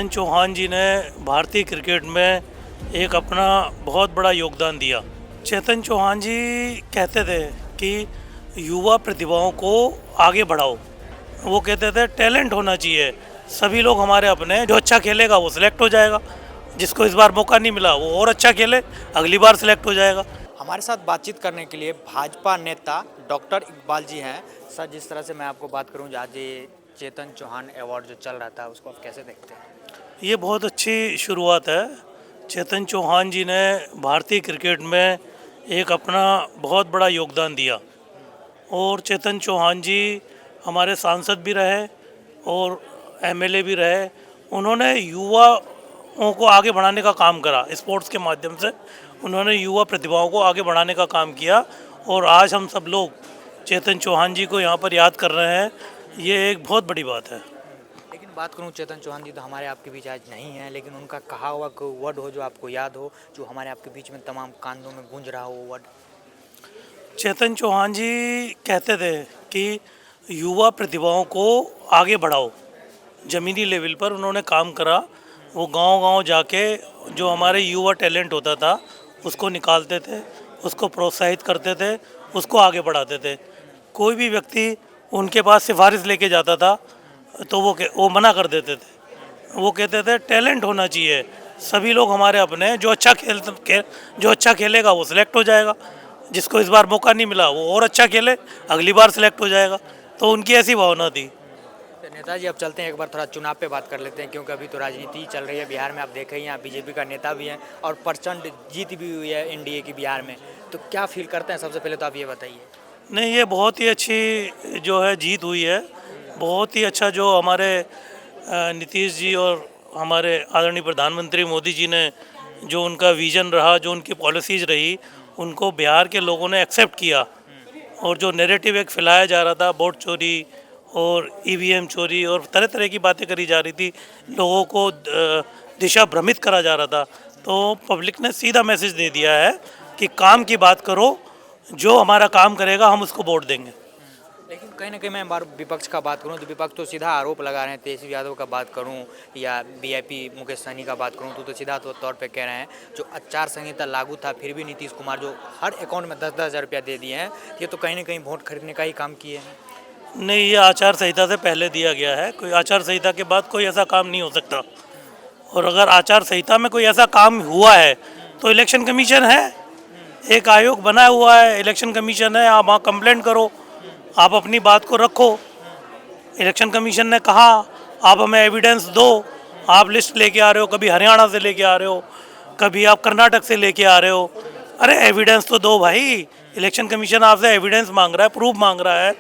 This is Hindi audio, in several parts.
चेतन चौहान जी ने भारतीय क्रिकेट में एक अपना बहुत बड़ा योगदान दिया। चेतन चौहान जी कहते थे कि युवा प्रतिभाओं को आगे बढ़ाओ। वो कहते थे टैलेंट होना चाहिए, सभी लोग हमारे अपने हैं, जो अच्छा खेलेगा वो सिलेक्ट हो जाएगा, जिसको इस बार मौका नहीं मिला वो और अच्छा खेले, अगली बार सिलेक्ट हो जाएगा। हमारे साथ बातचीत करने के लिए भाजपा नेता डॉक्टर इकबाल जी हैं। सर, जिस तरह से मैं आपको बात करूं, आज ये चेतन चौहान अवार्ड जो चल रहा था उसको आप कैसे देखते हैं? ये बहुत अच्छी शुरुआत है। चेतन चौहान जी ने भारतीय क्रिकेट में एक अपना बहुत बड़ा योगदान दिया और चेतन चौहान जी हमारे सांसद भी रहे और एमएलए भी रहे। उन्होंने युवाओं को आगे बढ़ाने का काम करा, स्पोर्ट्स के माध्यम से उन्होंने युवा प्रतिभाओं को आगे बढ़ाने का काम किया और आज हम सब लोग चेतन चौहान जी को यहाँ पर याद कर रहे हैं। ये एक बहुत बड़ी बात है। लेकिन बात करूं, चेतन चौहान जी तो हमारे आपके बीच आज नहीं है, लेकिन उनका कहा हुआ कोई वर्ड हो जो आपको याद हो, जो हमारे आपके बीच में तमाम कानों में गूंज रहा हो वो वर्ड? चेतन चौहान जी कहते थे कि युवा प्रतिभाओं को आगे बढ़ाओ। ज़मीनी लेवल पर उन्होंने काम करा। वो गांव-गांव जाके जो हमारे युवा टैलेंट होता था उसको निकालते थे, उसको प्रोत्साहित करते थे, उसको आगे बढ़ाते थे। कोई भी व्यक्ति उनके पास सिफारिश लेके जाता था तो वो मना कर देते थे। वो कहते थे टैलेंट होना चाहिए, सभी लोग हमारे अपने हैं, जो अच्छा खेलेगा वो सिलेक्ट हो जाएगा, जिसको इस बार मौका नहीं मिला वो और अच्छा खेले, अगली बार सिलेक्ट हो जाएगा। तो उनकी ऐसी भावना थी। तो नेताजी, अब चलते हैं एक बार थोड़ा चुनाव पे बात कर लेते हैं, क्योंकि अभी तो राजनीति चल रही है बिहार में। आप देखें, यहाँ बीजेपी का नेता भी हैं और प्रचंड जीत भी हुई है एनडीए की बिहार में। तो क्या फील करते हैं? सबसे पहले तो आप ये बताइए। नहीं, ये बहुत ही अच्छी जो है जीत हुई है। बहुत ही अच्छा जो हमारे नीतीश जी और हमारे आदरणीय प्रधानमंत्री मोदी जी ने जो उनका विज़न रहा, जो उनकी पॉलिसीज़ रही, उनको बिहार के लोगों ने एक्सेप्ट किया। और जो नैरेटिव एक फैलाया जा रहा था, वोट चोरी और ईवीएम चोरी और तरह तरह की बातें करी जा रही थी, लोगों को दिशा भ्रमित करा जा रहा था, तो पब्लिक ने सीधा मैसेज दे दिया है कि काम की बात करो, जो हमारा काम करेगा हम उसको वोट देंगे। लेकिन कहीं ना कहीं मैं बार विपक्ष का बात करूं तो विपक्ष तो सीधा आरोप लगा रहे हैं। तेजस्वी यादव का बात करूं या वीआईपी मुकेश सहनी का बात करूं तो सीधा तौर पे कह रहे हैं जो आचार संहिता लागू था फिर भी नीतीश कुमार जो हर अकाउंट में 10-10 हज़ार रुपया दे दिए हैं, ये तो कहीं ना कहीं वोट खरीदने का ही काम किए हैं। नहीं, ये आचार संहिता से पहले दिया गया है। कोई आचार संहिता के बाद कोई ऐसा काम नहीं हो सकता। और अगर आचार संहिता में कोई ऐसा काम हुआ है तो इलेक्शन कमीशन है, एक आयोग बना हुआ है, इलेक्शन कमीशन है। आप वहाँ कंप्लेंट करो, आप अपनी बात को रखो। इलेक्शन कमीशन ने कहा आप हमें एविडेंस दो। आप लिस्ट लेके आ रहे हो, कभी हरियाणा से लेके आ रहे हो, कभी आप कर्नाटक से लेके आ रहे हो। अरे एविडेंस तो दो भाई। इलेक्शन कमीशन आपसे एविडेंस मांग रहा है, प्रूफ मांग रहा है,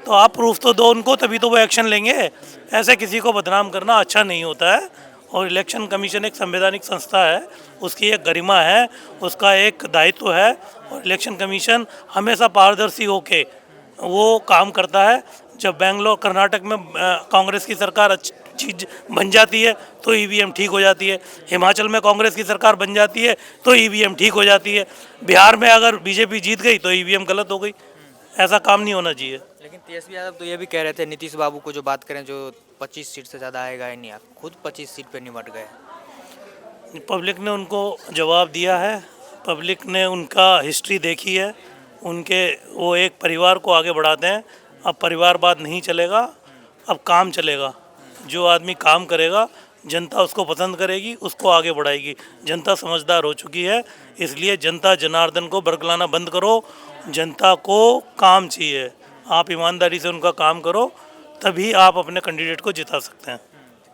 तो आप प्रूफ तो दो उनको, तभी तो वो एक्शन लेंगे। ऐसे किसी को बदनाम करना अच्छा नहीं होता है। और इलेक्शन कमीशन एक संवैधानिक संस्था है, उसकी एक गरिमा है, उसका एक दायित्व है। और इलेक्शन कमीशन हमेशा पारदर्शी होके वो काम करता है। जब बेंगलोर कर्नाटक में कांग्रेस की सरकार अच्छी चीज बन जाती है तो ईवीएम ठीक हो जाती है, हिमाचल में कांग्रेस की सरकार बन जाती है तो ईवीएम ठीक हो जाती है, बिहार में अगर बीजेपी जीत गई तो ईवीएम गलत हो गई। ऐसा काम नहीं होना चाहिए। लेकिन तेजस्वी यादव तो ये भी कह रहे थे, नीतीश बाबू को जो बात करें, जो 25 सीट से ज़्यादा आएगा ही नहीं, आप खुद 25 सीट पर निमट गए। पब्लिक ने उनको जवाब दिया है, पब्लिक ने उनका हिस्ट्री देखी है, उनके वो एक परिवार को आगे बढ़ाते हैं। अब परिवारवाद नहीं चलेगा, अब काम चलेगा। जो आदमी काम करेगा जनता उसको पसंद करेगी, उसको आगे बढ़ाएगी। जनता समझदार हो चुकी है, इसलिए जनता जनार्दन को बरगलाना बंद करो। जनता को काम चाहिए, आप ईमानदारी से उनका काम करो, तभी आप अपने कैंडिडेट को जिता सकते हैं।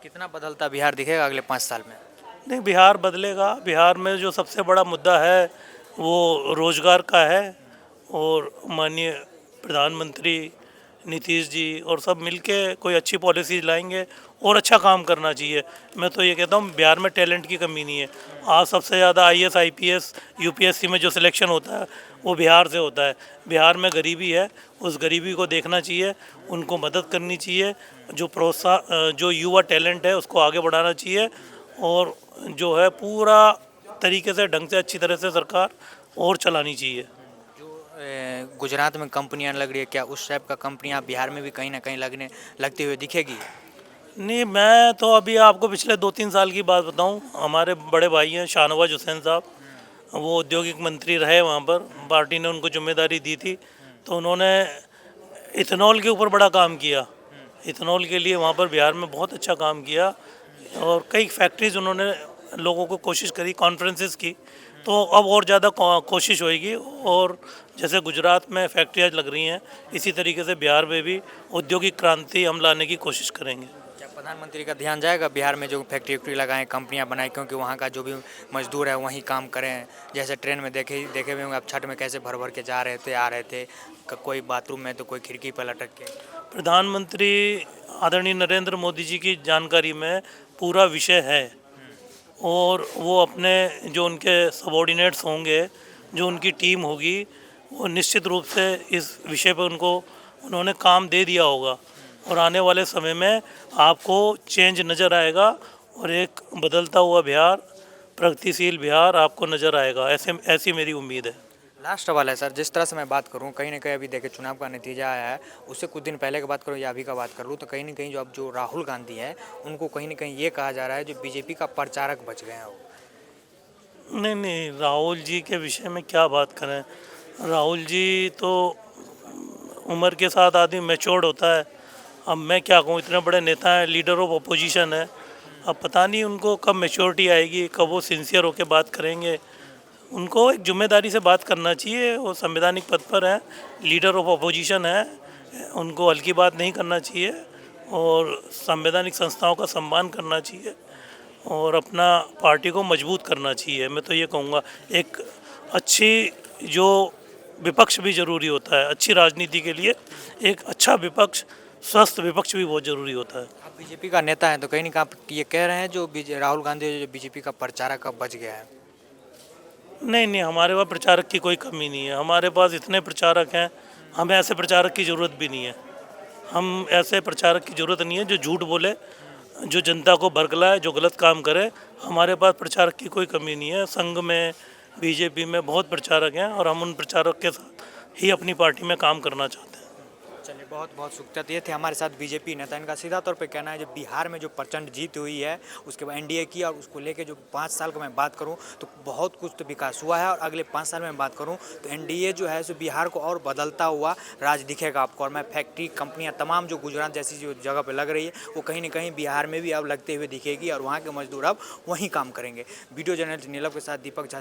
कितना बदलता बिहार दिखेगा अगले 5 साल में? नहीं, बिहार बदलेगा। बिहार में जो सबसे बड़ा मुद्दा है वो रोज़गार का है और माननीय प्रधानमंत्री नीतीश जी और सब मिलके कोई अच्छी पॉलिसी लाएंगे और अच्छा काम करना चाहिए। मैं तो ये कहता हूँ बिहार में टैलेंट की कमी नहीं है। आज सबसे ज़्यादा आईएएस आईपीएस यूपीएससी में जो सिलेक्शन होता है वो बिहार से होता है। बिहार में गरीबी है, उस गरीबी को देखना चाहिए, उनको मदद करनी चाहिए। जो युवा टैलेंट है उसको आगे बढ़ाना चाहिए और जो है पूरा तरीके से ढंग से अच्छी तरह से सरकार और चलानी चाहिए। गुजरात में कंपनियां लग रही है, क्या उस टाइप का कंपनियां बिहार में भी कहीं ना कहीं लगती हुई दिखेगी? नहीं, मैं तो अभी आपको पिछले 2-3 साल की बात बताऊं। हमारे बड़े भाई हैं शाहनवाज हुसैन साहब, वो औद्योगिक मंत्री रहे वहाँ पर, पार्टी ने उनको जिम्मेदारी दी थी, तो उन्होंने इथेनॉल के ऊपर बड़ा काम किया। इथेनॉल के लिए वहाँ पर बिहार में बहुत अच्छा काम किया और कई फैक्ट्रीज उन्होंने लोगों को कोशिश करी, कॉन्फ्रेंसेस की। तो अब और ज़्यादा कोशिश होएगी और जैसे गुजरात में फैक्ट्रियाँ लग रही हैं, इसी तरीके से बिहार में भी औद्योगिक क्रांति हम लाने की कोशिश करेंगे। क्या प्रधानमंत्री का ध्यान जाएगा बिहार में जो फैक्ट्री वैक्ट्री लगाएं, कंपनियां बनाएं, क्योंकि वहाँ का जो भी मजदूर है वहीं काम करें? जैसे ट्रेन में देखे हुए होंगे आप, छठ में कैसे भर भर के जा रहे थे, आ रहे थे, कोई बाथरूम में तो कोई खिड़की पर लटक के। प्रधानमंत्री आदरणीय नरेंद्र मोदी जी की जानकारी में पूरा विषय है और वो अपने जो उनके सबॉर्डिनेट्स होंगे, जो उनकी टीम होगी, वो निश्चित रूप से इस विषय पर उन्होंने काम दे दिया होगा और आने वाले समय में आपको चेंज नज़र आएगा और एक बदलता हुआ बिहार, प्रगतिशील बिहार आपको नज़र आएगा। ऐसी मेरी उम्मीद है। लास्ट सवाल है सर, जिस तरह से मैं बात करूं, कहीं ना कहीं अभी देखिए चुनाव का नतीजा आया है, उससे कुछ दिन पहले की बात करूं या अभी का बात कर लूँ, तो कहीं ना कहीं जो अब जो राहुल गांधी है उनको कहीं ना कहीं ये कहा जा रहा है जो बीजेपी का प्रचारक बच गए हैं वो। नहीं नहीं, राहुल जी के विषय में क्या बात करें। राहुल जी तो उम्र के साथ आदमी मैच्योर्ड होता है। अब मैं क्या कहूँ, इतने बड़े नेता हैं, लीडर ऑफ अपोजिशन है। अब पता नहीं उनको कब मैच्योरिटी आएगी, कब वो सिंसियर होकर बात करेंगे। उनको एक जिम्मेदारी से बात करना चाहिए। वो संवैधानिक पद पर हैं, लीडर ऑफ अपोजिशन है, उनको हल्की बात नहीं करना चाहिए और संवैधानिक संस्थाओं का सम्मान करना चाहिए और अपना पार्टी को मजबूत करना चाहिए। मैं तो ये कहूँगा, एक अच्छी जो विपक्ष भी ज़रूरी होता है अच्छी राजनीति के लिए। एक अच्छा विपक्ष, स्वस्थ विपक्ष भी बहुत ज़रूरी होता है। आप बीजेपी का नेता हैं तो कहीं ना कहीं आप ये कह रहे हैं जो राहुल गांधी जो बीजेपी का प्रचारक अब बच गया है? नहीं नहीं, हमारे पास प्रचारक की कोई कमी नहीं है। हमारे पास इतने प्रचारक हैं, हमें ऐसे प्रचारक की ज़रूरत भी नहीं है। हम ऐसे प्रचारक की ज़रूरत नहीं है जो झूठ बोले, जो जनता को बरगलाए, जो गलत काम करे। हमारे पास प्रचारक की कोई कमी नहीं है। संघ में, बीजेपी में बहुत प्रचारक हैं और हम उन प्रचारक के साथ ही अपनी पार्टी में काम करना चाहते हैं। चलिए, बहुत बहुत शुक्रिया। तो ये थे हमारे साथ बीजेपी नेता। इनका सीधा तौर पे कहना है जो बिहार में जो प्रचंड जीत हुई है उसके बाद एनडीए की, और उसको लेके जो 5 साल का मैं बात करूं तो बहुत कुछ तो विकास हुआ है, और अगले 5 साल में बात करूं तो एनडीए जो है सो बिहार को और बदलता हुआ राज दिखेगा आपको। और मैं फैक्ट्री, कंपनियां तमाम जो गुजरात जैसी जो जगह पर लग रही है वो कहीं ना कहीं बिहार में भी अब लगते हुए दिखेगी और वहाँ के मजदूर अब वहीं काम करेंगे। वीडियो जर्नलिस्ट नीलव के साथ दीपक झा।